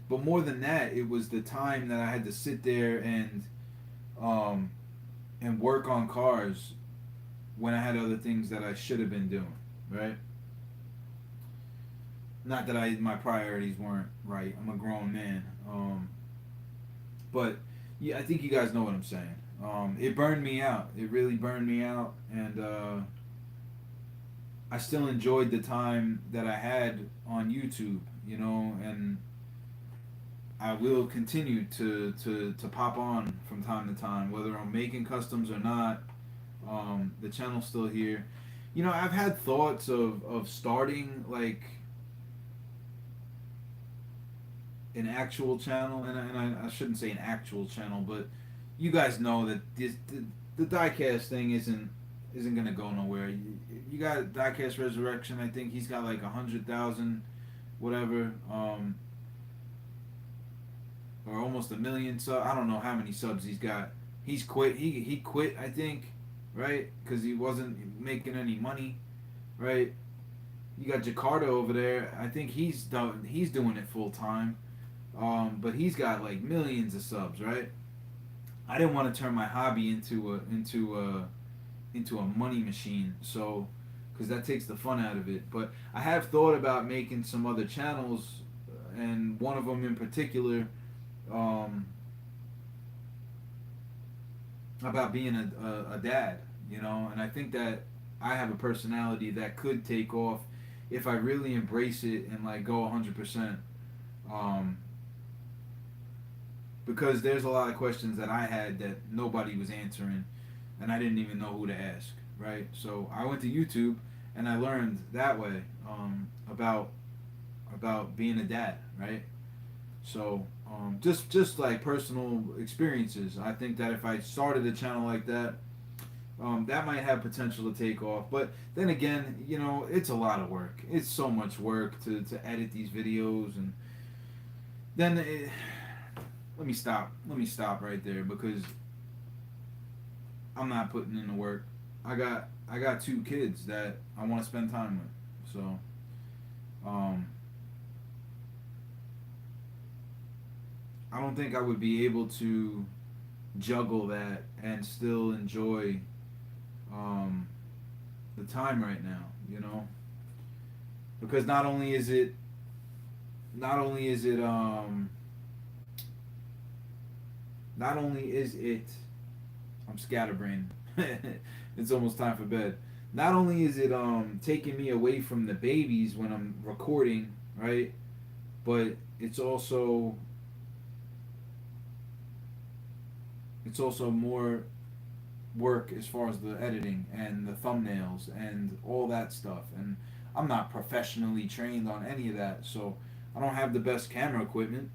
But more than that, it was the time that I had to sit there um, and work on cars when I had other things that I should have been doing, right? Not that my priorities weren't right. I'm a grown man, but yeah, I think you guys know what I'm saying. It burned me out. It really burned me out, and I still enjoyed the time that I had on YouTube, and I will continue to pop on from time to time, whether I'm making customs or not. The channel's still here. I've had thoughts of starting like an actual channel, and I shouldn't say an actual channel, but you guys know that the diecast thing isn't gonna go nowhere. You got Diecast Resurrection. I think he's got like 100,000, whatever. or almost a million sub. I don't know how many subs he's got. He's quit. He quit, I think, right? Because he wasn't making any money, right? You got Jakarta over there. I think he's done. He's doing it full time. But he's got like millions of subs, right? I didn't want to turn my hobby into a money machine, so because that takes the fun out of it. But I have thought about making some other channels, and one of them in particular, um, about being a dad, you know. And I think that I have a personality that could take off if I really embrace it and like go 100%. Um, because there's a lot of questions that I had that nobody was answering, and I didn't even know who to ask. Right, so I went to YouTube and I learned that way, about being a dad. Right, so just like personal experiences. I think that if I started a channel like that, that might have potential to take off. But then again, you know, it's a lot of work. It's so much work to edit these videos, and then let me stop. Let me stop right there because I'm not putting in the work. I got two kids that I want to spend time with. So, um, I don't think I would be able to juggle that and still enjoy um, the time right now. You know, because not only is it not only is it I'm scatterbrained. It's almost time for bed. Not only is it taking me away from the babies when I'm recording, right? But it's also more work as far as the editing and the thumbnails and all that stuff. And I'm not professionally trained on any of that, so I don't have the best camera equipment.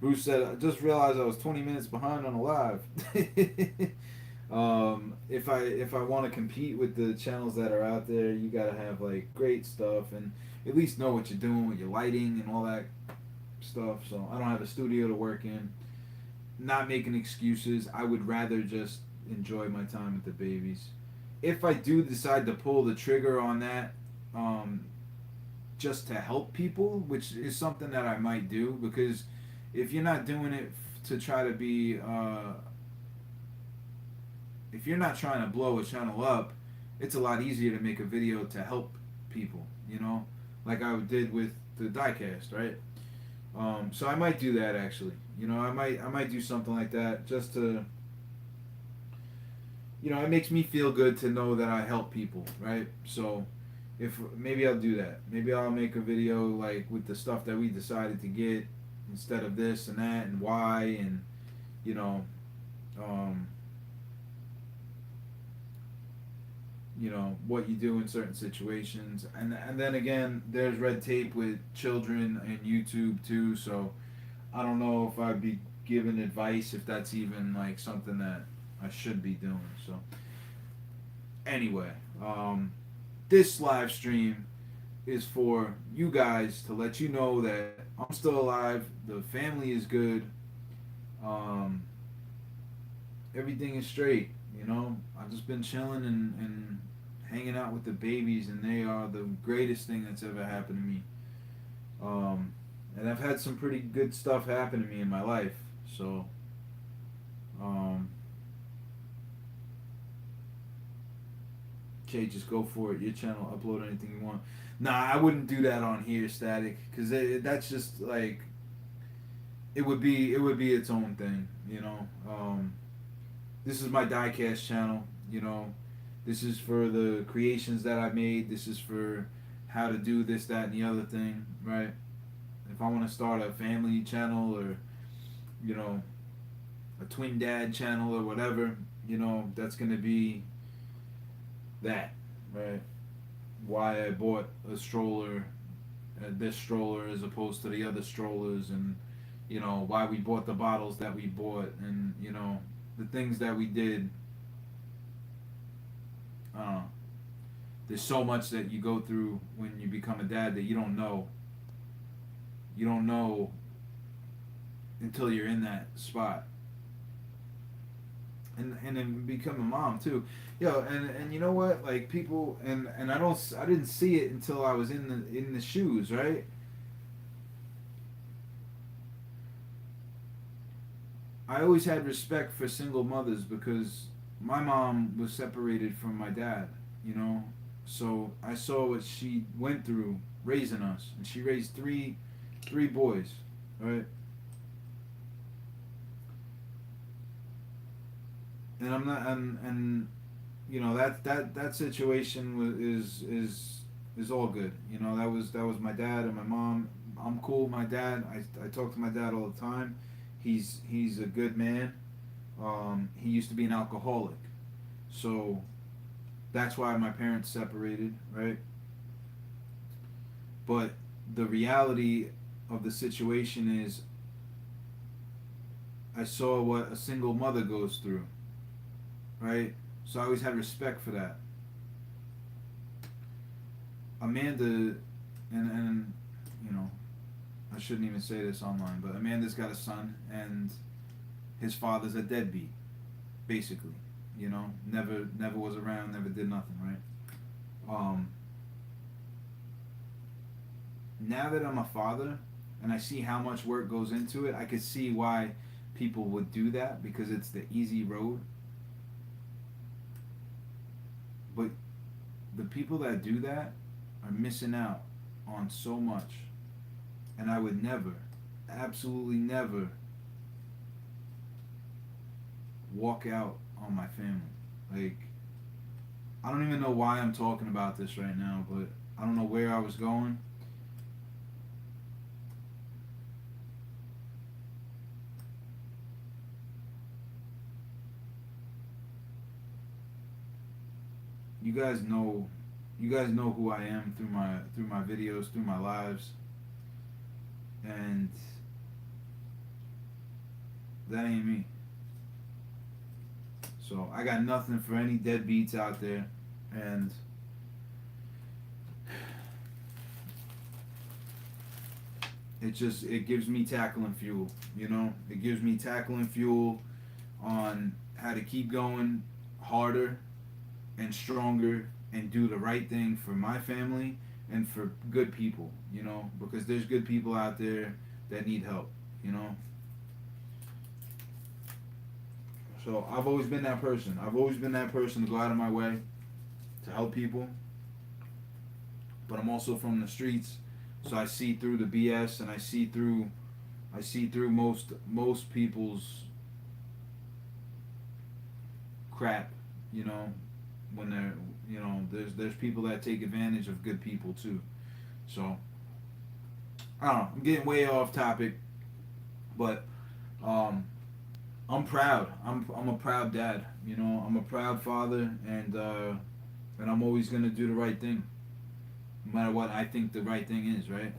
Bruce said, "I just realized I was 20 minutes behind on a live." If I want to compete with the channels that are out there, you gotta have like great stuff and at least know what you're doing with your lighting and all that stuff. So I don't have a studio to work in. Not making excuses. I would rather just enjoy my time with the babies. If I do decide to pull the trigger on that, um, just to help people, which is something that I might do, because if you're not doing it to try to be, if you're not trying to blow a channel up, it's a lot easier to make a video to help people, you know, like I did with the Diecast, right? So I might do that actually. You know, I might do something like that just to, you know, it makes me feel good to know that I help people, right? So if maybe I'll do that. Maybe I'll make a video like with the stuff that we decided to get instead of this and that and why and you know, um, what you do in certain situations, and then again, there's red tape with children and YouTube too. So I don't know if I'd be giving advice if that's even like something that I should be doing. So anyway, this live stream is for you guys to let you know that I'm still alive. The family is good. Um, Everything is straight. You know, I've just been chilling and hanging out with the babies, and they are the greatest thing that's ever happened to me. And I've had some pretty good stuff happen to me in my life. So, um, okay, just go for it. Your channel, upload anything you want. Nah, I wouldn't do that on here, Static, because that's just like it would be its own thing, you know. This is my Diecast channel, you know. This is for the creations that I made. This is for how to do this, that, and the other thing, right? If I want to start a family channel or, you know, a twin dad channel or whatever, you know, that's going to be that, right? Why I bought a stroller, this stroller as opposed to the other strollers, and, you know, why we bought the bottles that we bought, and, you know, the things that we did. There's so much that you go through when you become a dad that you don't know. You don't know until you're in that spot. And then become a mom too. Yo, and you know what? Like people and I didn't see it until I was in the shoes, right? I always had respect for single mothers because my mom was separated from my dad, you know. So I saw what she went through raising us, and she raised three boys, right? And I'm not and you know that situation is all good. You know, that was my dad and my mom. I'm cool with my dad. I talk to my dad all the time. He's a good man. He used to be an alcoholic, so that's why my parents separated, right? But the reality of the situation is, I saw what a single mother goes through, right? So I always had respect for that. Amanda, and you know, I shouldn't even say this online, but Amanda's got a son, and his father's a deadbeat, basically. You know, never was around, never did nothing, right? Um, Now that I'm a father and I see how much work goes into it, I could see why people would do that because it's the easy road. But the people that do that are missing out on so much. And I would never, absolutely never walk out on my family. Like, I don't even know why I'm talking about this right now, but I don't know where I was going. You guys know, you guys know who I am through my videos, through my lives, and that ain't me. So I got nothing for any deadbeats out there, and it gives me tackling fuel. You know, it gives me tackling fuel on how to keep going harder and stronger and do the right thing for my family and for good people. You know, because there's good people out there that need help. You know, so I've always been that person. I've always been that person to go out of my way to help people. But I'm also from the streets, so I see through the BS and I see through most people's crap. You know, when they're there's people that take advantage of good people too. So I don't know. I'm getting way off topic, but um, I'm proud. I'm a proud dad. You know, I'm a proud father, and I'm always gonna do the right thing, no matter what I think the right thing is. Right.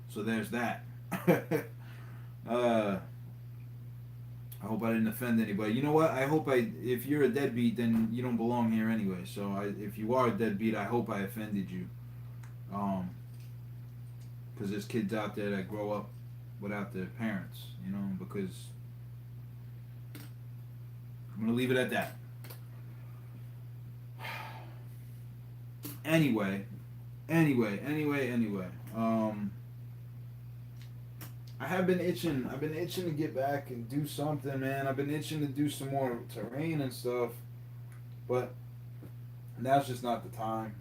So there's that. uh, I hope I didn't offend anybody. You know what? I hope if you're a deadbeat, then you don't belong here anyway. So if you are a deadbeat, I hope I offended you. Um, because there's kids out there that grow up without their parents. You know, because I'm gonna leave it at that. Anyway, anyway. I have been itching. I've been itching to get back and do something, man. I've been itching to do some more terrain and stuff, but now's just not the time.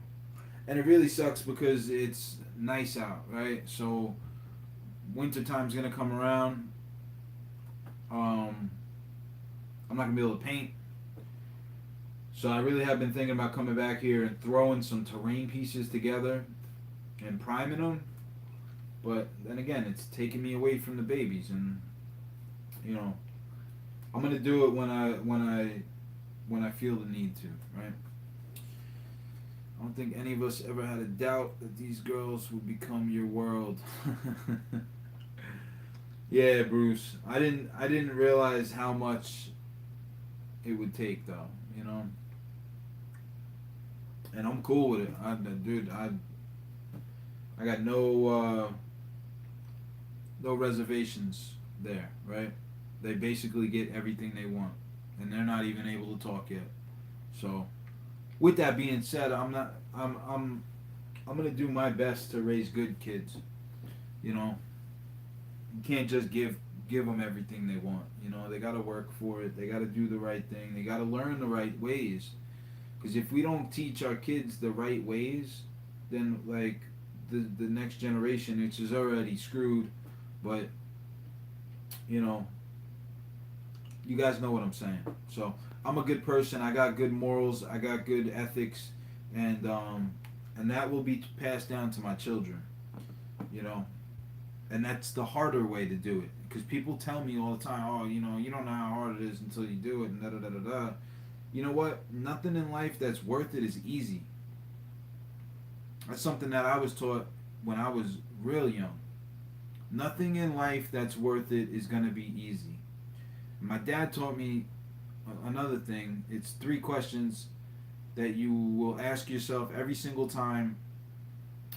And it really sucks because it's nice out, right? So winter time's gonna come around. Um, I'm not gonna be able to paint. So I really have been thinking about coming back here and throwing some terrain pieces together and priming them. But then again, it's taking me away from the babies, and you know, I'm gonna do it when I feel the need to, right? I don't think any of us ever had a doubt that these girls would become your world. Yeah, Bruce. I didn't realize how much it would take, though. You know, and I'm cool with it. Dude, I got no no reservations there, right? They basically get everything they want, and they're not even able to talk yet. So, with that being said, I'm gonna do my best to raise good kids. You know, you can't just give them everything they want. You know, they got to work for it. They got to do the right thing. They got to learn the right ways. Because if we don't teach our kids the right ways, then like the next generation, which is already screwed. But you know, you guys know what I'm saying. So I'm a good person. I got good morals. I got good ethics, and that will be passed down to my children. You know, and that's the harder way to do it. Because people tell me all the time, oh, you know, you don't know how hard it is until you do it, and da da da da da. You know what? Nothing in life that's worth it is easy. That's something that I was taught when I was real young. Nothing in life that's worth it is going to be easy. My dad taught me another thing. It's 3 questions that you will ask yourself every single time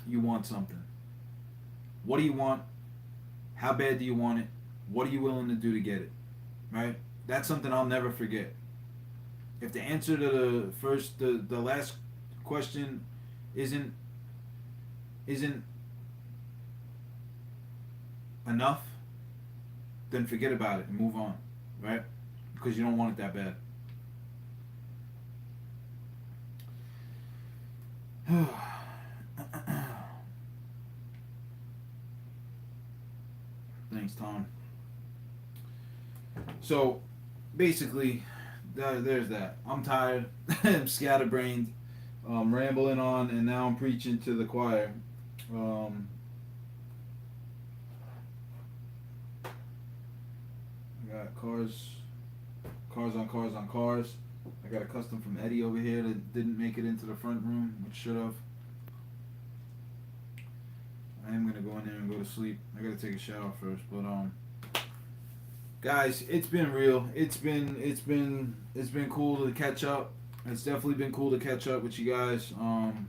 you want something. What do you want? How bad do you want it? What are you willing to do to get it? Right? That's something I'll never forget. If the answer to the last question isn't isn't enough, then forget about it and move on, right? Because you don't want it that bad. Thanks, Tom. So, basically, there's that. I'm tired. I'm scatterbrained. Rambling on, and now I'm preaching to the choir. Um, I got cars on cars on cars. I got a custom from Eddie over here that didn't make it into the front room, which should have. I am gonna go in there and go to sleep. I gotta take a shower first, but guys, it's been real. It's been cool to catch up. It's definitely been cool to catch up with you guys. And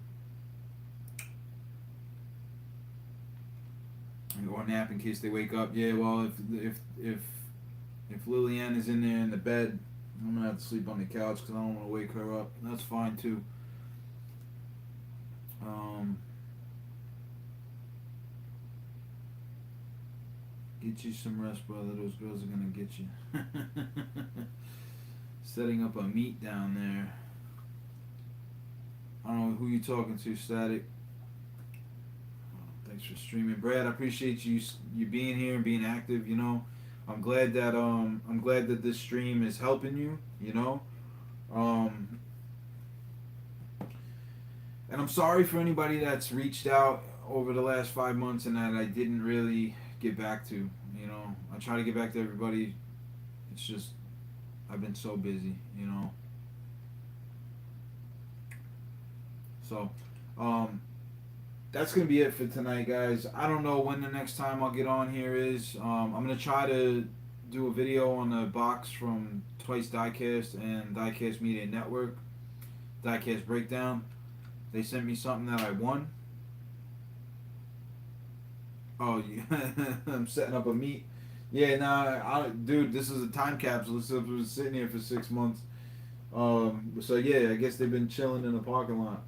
go nap in case they wake up. Yeah, well, if Lillian is in there in the bed, I'm gonna have to sleep on the couch because I don't want to wake her up. That's fine too. Get you some rest, brother. Those girls are gonna get you. Setting up a meet down there. I don't know who you talking to, Static. Thanks for streaming, Brad. I appreciate you being here and being active. You know, I'm glad that this stream is helping you. You know, and I'm sorry for anybody that's reached out over the last 5 months and that I didn't really get back to. You know, I try to get back to everybody. It's just I've been so busy. You know. So, that's gonna be it for tonight, guys. I don't know when the next time I'll get on here is. I'm gonna try to do a video on the box from Twice Diecast and Diecast Media Network, Diecast Breakdown. They sent me something that I won. Oh, yeah. I'm setting up a meet. Yeah, nah, dude, this is a time capsule. This was sitting here for 6 months. So yeah, I guess they've been chilling in the parking lot.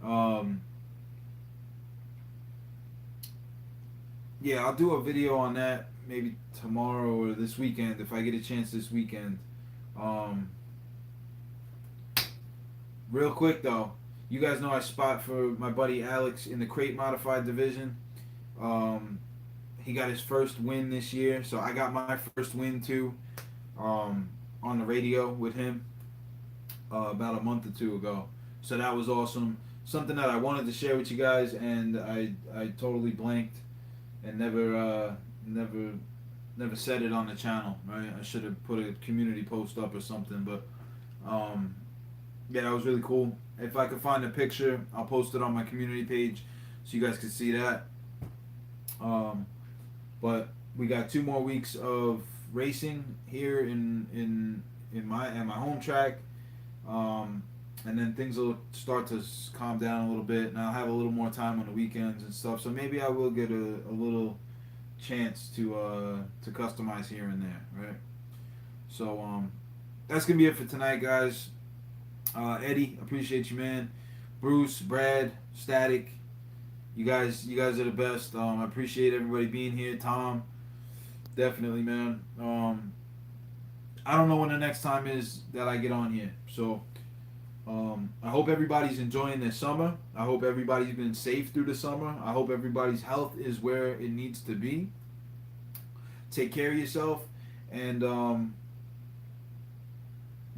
um, yeah, I'll do a video on that maybe tomorrow or this weekend if I get a chance this weekend. Um, Real quick though, you guys know I spot for my buddy Alex in the crate modified division. He got his first win this year, so I got my first win too. On the radio with him about a month or two ago. So that was awesome. Something that I wanted to share with you guys, and I totally blanked and never said it on the channel. Right? I should have put a community post up or something, but yeah, that was really cool. If I could find a picture, I'll post it on my community page so you guys can see that. But we got 2 more weeks of racing here in my at my home track, and then things will start to calm down a little bit, and I'll have a little more time on the weekends and stuff. So maybe I will get a little chance to customize here and there, right? So that's gonna be it for tonight, guys. Eddie, appreciate you, man. Bruce, Brad, Static, you guys are the best. I appreciate everybody being here. Tom, definitely, man. I don't know when the next time is that I get on here, so I hope everybody's enjoying their summer. I hope everybody's been safe through the summer. I hope everybody's health is where it needs to be. Take care of yourself, and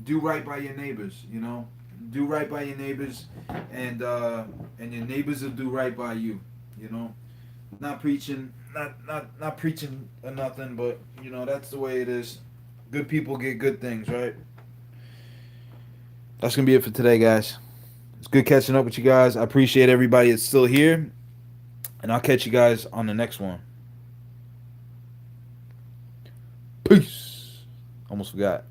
do right by your neighbors. You know, do right by your neighbors, and your neighbors will do right by you. You know, not preaching, not preaching or nothing, but you know that's the way it is. Good people get good things, right? That's gonna be it for today, guys. It's good catching up with you guys. I appreciate everybody that's still here, and I'll catch you guys on the next one. Peace. Almost forgot.